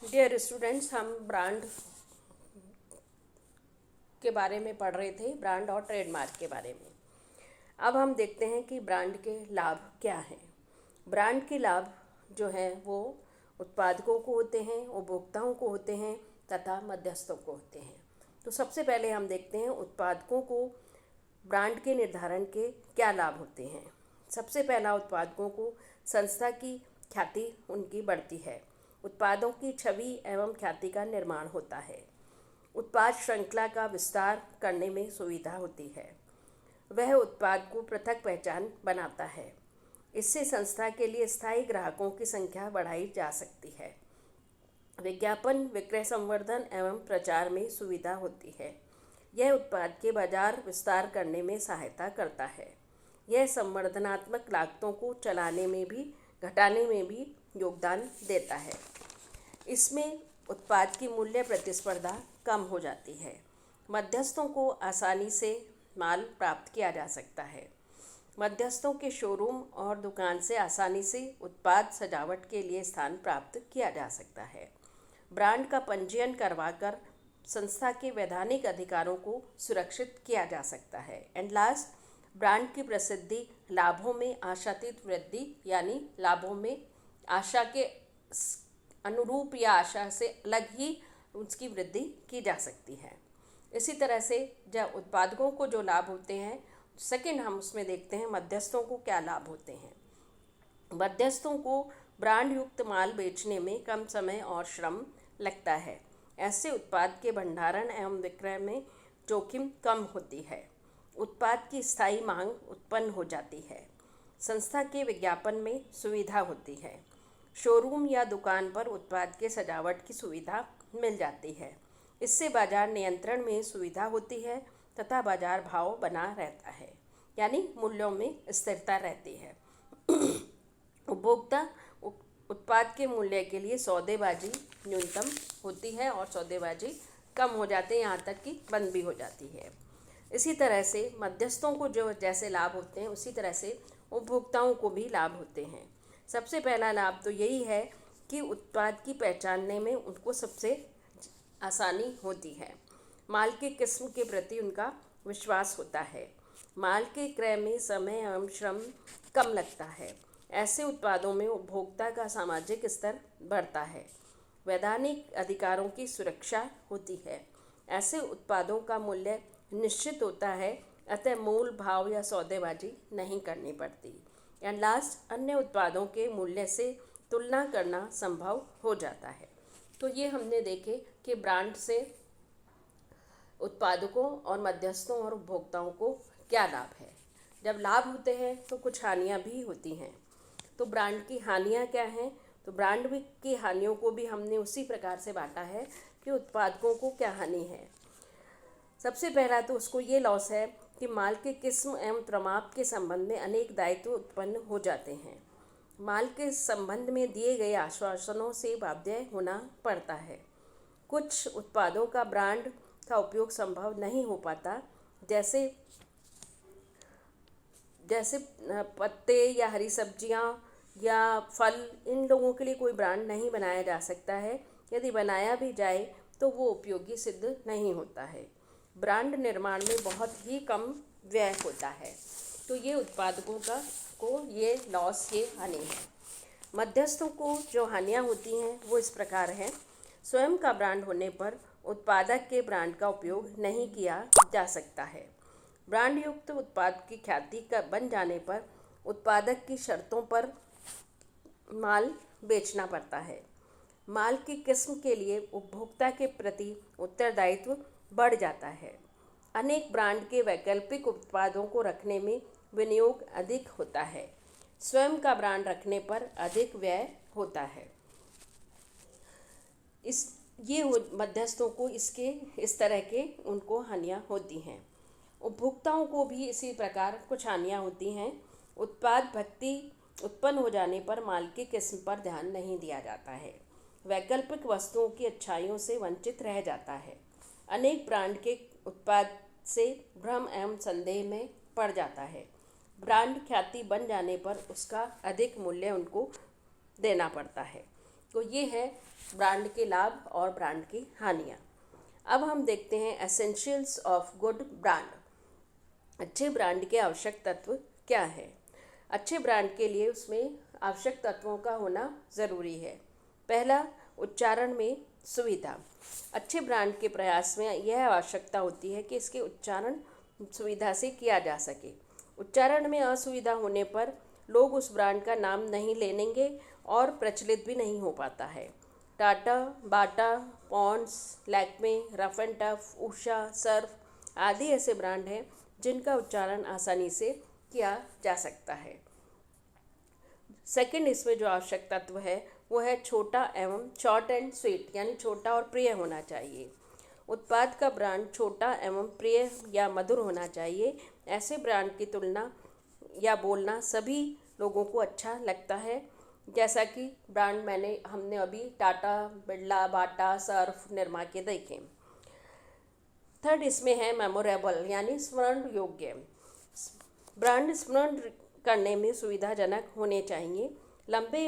Dear students, हम brand के बारे में पढ़ रहे थे, ब्रांड और ट्रेडमार्क के बारे में। अब हम देखते हैं कि ब्रांड के लाभ क्या हैं। ब्रांड के लाभ जो हैं वो उत्पादकों को होते हैं, उपभोक्ताओं को होते हैं तथा मध्यस्थों को होते हैं। तो सबसे पहले हम देखते हैं उत्पादकों को ब्रांड के निर्धारण के क्या लाभ होते हैं। सबसे पहला, उत्पादकों को संस्था की ख्याति उनकी बढ़ती है। उत्पादों की छवि एवं ख्याति का निर्माण होता है। उत्पाद श्रृंखला का विस्तार करने में सुविधा होती है। वह उत्पाद को पृथक पहचान बनाता है। इससे संस्था के लिए स्थायी ग्राहकों की संख्या बढ़ाई जा सकती है। विज्ञापन, विक्रय संवर्धन एवं प्रचार में सुविधा होती है। यह उत्पाद के बाजार विस्तार करने में सहायता करता है। यह संवर्धनात्मक लागतों को चलाने में भी घटाने में भी योगदान देता है। इसमें उत्पाद की मूल्य प्रतिस्पर्धा कम हो जाती है। मध्यस्थों को आसानी से माल प्राप्त किया जा सकता है। मध्यस्थों के शोरूम और दुकान से आसानी से उत्पाद सजावट के लिए स्थान प्राप्त किया जा सकता है। ब्रांड का पंजीयन करवाकर संस्था के वैधानिक अधिकारों को सुरक्षित किया जा सकता है। एंड लास्ट, ब्रांड की प्रसिद्धि लाभों में आशातीत वृद्धि, यानी लाभों में आशा के अनुरूप या आशा से अलग ही उसकी वृद्धि की जा सकती है। इसी तरह से जब उत्पादकों को जो लाभ होते हैं, सेकंड हम उसमें देखते हैं मध्यस्थों को क्या लाभ होते हैं। मध्यस्थों को ब्रांड युक्त माल बेचने में कम समय और श्रम लगता है। ऐसे उत्पाद के भंडारण एवं विक्रय में जोखिम कम होती है। उत्पाद की स्थायी मांग उत्पन्न हो जाती है। संस्था के विज्ञापन में सुविधा होती है। शोरूम या दुकान पर उत्पाद के सजावट की सुविधा मिल जाती है। इससे बाजार नियंत्रण में सुविधा होती है तथा बाजार भाव बना रहता है, यानी मूल्यों में स्थिरता रहती है। उपभोक्ता उत्पाद के मूल्य के लिए सौदेबाजी न्यूनतम होती है और सौदेबाजी कम हो जाते हैं, यहाँ तक कि बंद भी हो जाती है। इसी तरह से मध्यस्थों को जो जैसे लाभ होते हैं, उसी तरह से उपभोक्ताओं को भी लाभ होते हैं। सबसे पहला लाभ तो यही है कि उत्पाद की पहचानने में उनको सबसे आसानी होती है। माल की किस्म के प्रति उनका विश्वास होता है। माल के क्रय में समय एवं श्रम कम लगता है। ऐसे उत्पादों में उपभोक्ता का सामाजिक स्तर बढ़ता है। वैधानिक अधिकारों की सुरक्षा होती है। ऐसे उत्पादों का मूल्य निश्चित होता है, अतः मूल भाव या सौदेबाजी नहीं करनी पड़ती। एंड लास्ट, अन्य उत्पादों के मूल्य से तुलना करना संभव हो जाता है। तो ये हमने देखे कि ब्रांड से उत्पादकों और मध्यस्थों और उपभोक्ताओं को क्या लाभ है। जब लाभ होते हैं तो कुछ हानियाँ भी होती हैं। तो ब्रांड की हानियाँ क्या हैं? तो ब्रांड की हानियों को भी हमने उसी प्रकार से बांटा है कि उत्पादकों को क्या हानि है। सबसे पहला तो उसको ये लॉस है कि माल की किस्म एवं क्रमांक के संबंध में अनेक दायित्व उत्पन्न हो जाते हैं। माल के संबंध में दिए गए आश्वासनों से बाध्य होना पड़ता है। कुछ उत्पादों का ब्रांड का उपयोग संभव नहीं हो पाता, जैसे पत्ते या हरी सब्जियां या फल, इन लोगों के लिए कोई ब्रांड नहीं बनाया जा सकता है। यदि बनाया भी जाए तो वो उपयोगी सिद्ध नहीं होता है। ब्रांड निर्माण में बहुत ही कम व्यय होता है। तो ये उत्पादकों को ये लॉस, ये हानि है। मध्यस्थों को जो हानियाँ होती हैं वो इस प्रकार हैं। स्वयं का ब्रांड होने पर उत्पादक के ब्रांड का उपयोग नहीं किया जा सकता है। ब्रांड युक्त उत्पाद की ख्याति का बन जाने पर उत्पादक की शर्तों पर माल बेचना पड़ता है। माल की किस्म के लिए उपभोक्ता के प्रति उत्तरदायित्व बढ़ जाता है। अनेक ब्रांड के वैकल्पिक उत्पादों को रखने में विनियोग अधिक होता है। स्वयं का ब्रांड रखने पर अधिक व्यय होता है। मध्यस्थों को इस तरह के उनको हानियाँ होती हैं। उपभोक्ताओं को भी इसी प्रकार कुछ हानियाँ होती हैं। उत्पाद भक्ति उत्पन्न हो जाने पर माल की किस्म पर ध्यान नहीं दिया जाता है। वैकल्पिक वस्तुओं की अच्छाइयों से वंचित रह जाता है। अनेक ब्रांड के उत्पाद से भ्रम एवं संदेह में पड़ जाता है। ब्रांड ख्याति बन जाने पर उसका अधिक मूल्य उनको देना पड़ता है। तो ये है ब्रांड के लाभ और ब्रांड की हानियाँ। अब हम देखते हैं एसेंशियल्स ऑफ गुड ब्रांड। अच्छे ब्रांड के आवश्यक तत्व क्या है। अच्छे ब्रांड के लिए उसमें आवश्यक तत्वों का होना ज़रूरी है। पहला, उच्चारण में सुविधा। अच्छे ब्रांड के प्रयास में यह आवश्यकता होती है कि इसके उच्चारण सुविधा से किया जा सके। उच्चारण में असुविधा होने पर लोग उस ब्रांड का नाम नहीं लेंगे और प्रचलित भी नहीं हो पाता है। Tata, Bata, Pond's, Lakme, rough and tough, Usha, Surf आदि ऐसे ब्रांड हैं जिनका उच्चारण आसानी से किया जा सकता है। सेकंड, इसमें जो आवश्यक तत्व है वो है छोटा एवं शॉर्ट एंड स्वीट, यानी छोटा और प्रिय होना चाहिए। उत्पाद का ब्रांड छोटा एवं प्रिय या मधुर होना चाहिए। ऐसे ब्रांड की तुलना या बोलना सभी लोगों को अच्छा लगता है। जैसा कि ब्रांड हमने अभी टाटा, बिरला, बाटा, सर्फ, निरमा के देखे। थर्ड, इसमें है मेमोरेबल, यानी स्मरण योग्य। ब्रांड स्मरण करने में सुविधाजनक होने चाहिए। लंबे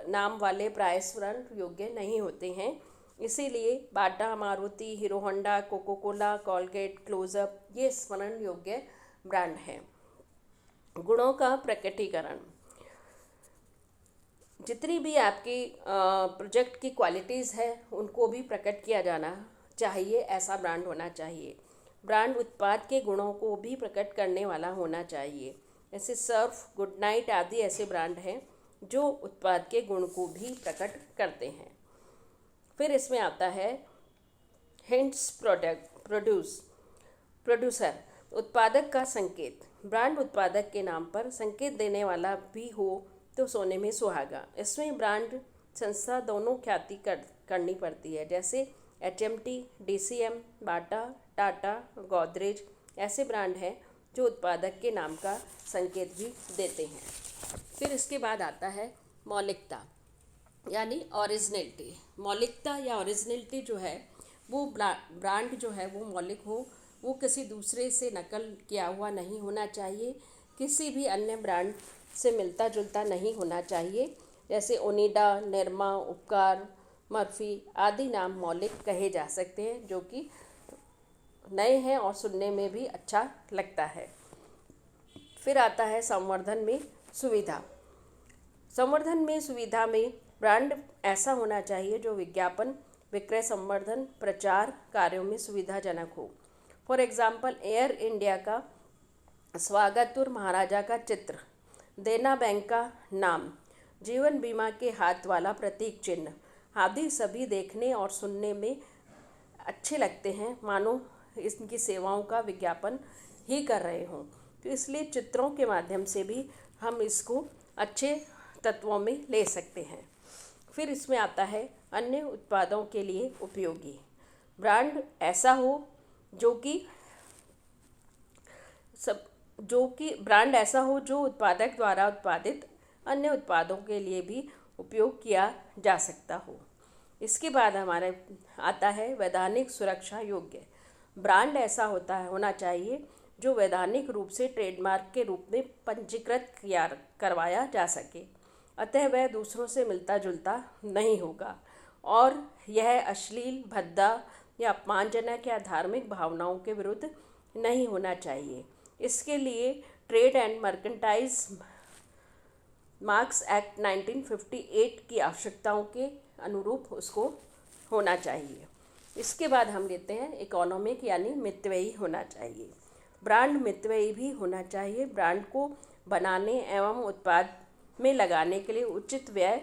नाम वाले प्राय स्मरण योग्य नहीं होते हैं, इसीलिए Bata, Maruti, Hero Honda, Coca Cola, Colgate, Closeup ये स्मरण योग्य ब्रांड हैं। गुणों का प्रकटीकरण। जितनी भी आपकी प्रोजेक्ट की क्वालिटीज़ है उनको भी प्रकट किया जाना चाहिए, ऐसा ब्रांड होना चाहिए। ब्रांड उत्पाद के गुणों को भी प्रकट करने वाला होना चाहिए। जैसे सर्फ, गुड नाइट आदि ऐसे ब्रांड हैं जो उत्पाद के गुण को भी प्रकट करते हैं। फिर इसमें आता है हिंट्स प्रोड्यूसर, उत्पादक का संकेत। ब्रांड उत्पादक के नाम पर संकेत देने वाला भी हो तो सोने में सुहागा। इसमें ब्रांड संस्था दोनों ख्याति करनी पड़ती है। जैसे HMT, DCM, बाटा, टाटा, गोदरेज ऐसे ब्रांड हैं जो उत्पादक के नाम का संकेत भी देते हैं। फिर इसके बाद आता है मौलिकता, यानी ओरिजिनलिटी। मौलिकता या ओरिजिनलिटी जो है वो ब्रांड जो है वो मौलिक हो, वो किसी दूसरे से नकल किया हुआ नहीं होना चाहिए, किसी भी अन्य ब्रांड से मिलता जुलता नहीं होना चाहिए। जैसे ओनिडा, निरमा, उपकार, मर्फी आदि नाम मौलिक कहे जा सकते हैं, जो कि नए हैं और सुनने में भी अच्छा लगता है। फिर आता है संवर्धन में सुविधा। संवर्धन में सुविधा में ब्रांड ऐसा होना चाहिए जो विज्ञापन, विक्रय, संवर्धन, प्रचार कार्यों में सुविधाजनक हो। फॉर एग्जाम्पल, एयर इंडिया का स्वागतुर महाराजा का चित्र, देना बैंक का नाम, जीवन बीमा के हाथ वाला प्रतीक चिन्ह आदि सभी देखने और सुनने में अच्छे लगते हैं, मानो इनकी सेवाओं का विज्ञापन ही कर रहे हों। तो इसलिए चित्रों के माध्यम से भी हम इसको अच्छे तत्वों में ले सकते हैं। फिर इसमें आता है अन्य उत्पादों के लिए उपयोगी। ब्रांड ऐसा हो जो उत्पादक द्वारा उत्पादित अन्य उत्पादों के लिए भी उपयोग किया जा सकता हो। इसके बाद हमारे आता है वैधानिक सुरक्षा योग्य। ब्रांड ऐसा होना चाहिए जो वैधानिक रूप से ट्रेडमार्क के रूप में पंजीकृत करवाया जा सके, अतः वह दूसरों से मिलता जुलता नहीं होगा और यह अश्लील, भद्दा या अपमानजनक या धार्मिक भावनाओं के विरुद्ध नहीं होना चाहिए। इसके लिए trade and merchandise marks act 1958 की आवश्यकताओं के अनुरूप उसको होना चाहिए। इसके बाद हम लेते हैं इकोनॉमिक, यानी मितव्ययी होना चाहिए। ब्रांड मितव्ययी भी होना चाहिए। ब्रांड को बनाने एवं उत्पाद में लगाने के लिए उचित व्यय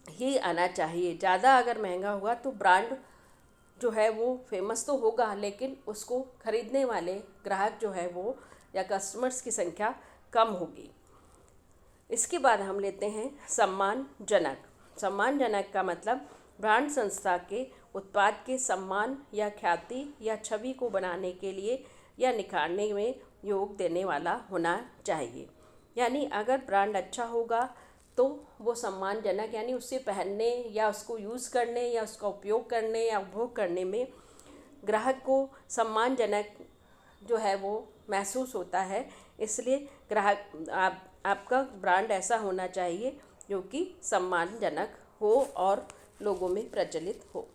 ही आना चाहिए। ज़्यादा अगर महंगा होगा तो ब्रांड जो है वो फेमस तो होगा, लेकिन उसको खरीदने वाले ग्राहक जो है वो या कस्टमर्स की संख्या कम होगी। इसके बाद हम लेते हैं सम्मानजनक। सम्मानजनक का मतलब ब्रांड संस्था के उत्पाद के सम्मान या ख्याति या छवि को बनाने के लिए या निखारने में योग देने वाला होना चाहिए। यानी अगर ब्रांड अच्छा होगा तो वो सम्मानजनक, यानी उसे पहनने या उसको यूज़ करने या उसका उपयोग करने या उपभोग करने में ग्राहक को सम्मानजनक जो है वो महसूस होता है। इसलिए ग्राहक आपका ब्रांड ऐसा होना चाहिए जो कि सम्मानजनक हो और लोगों में प्रचलित हो।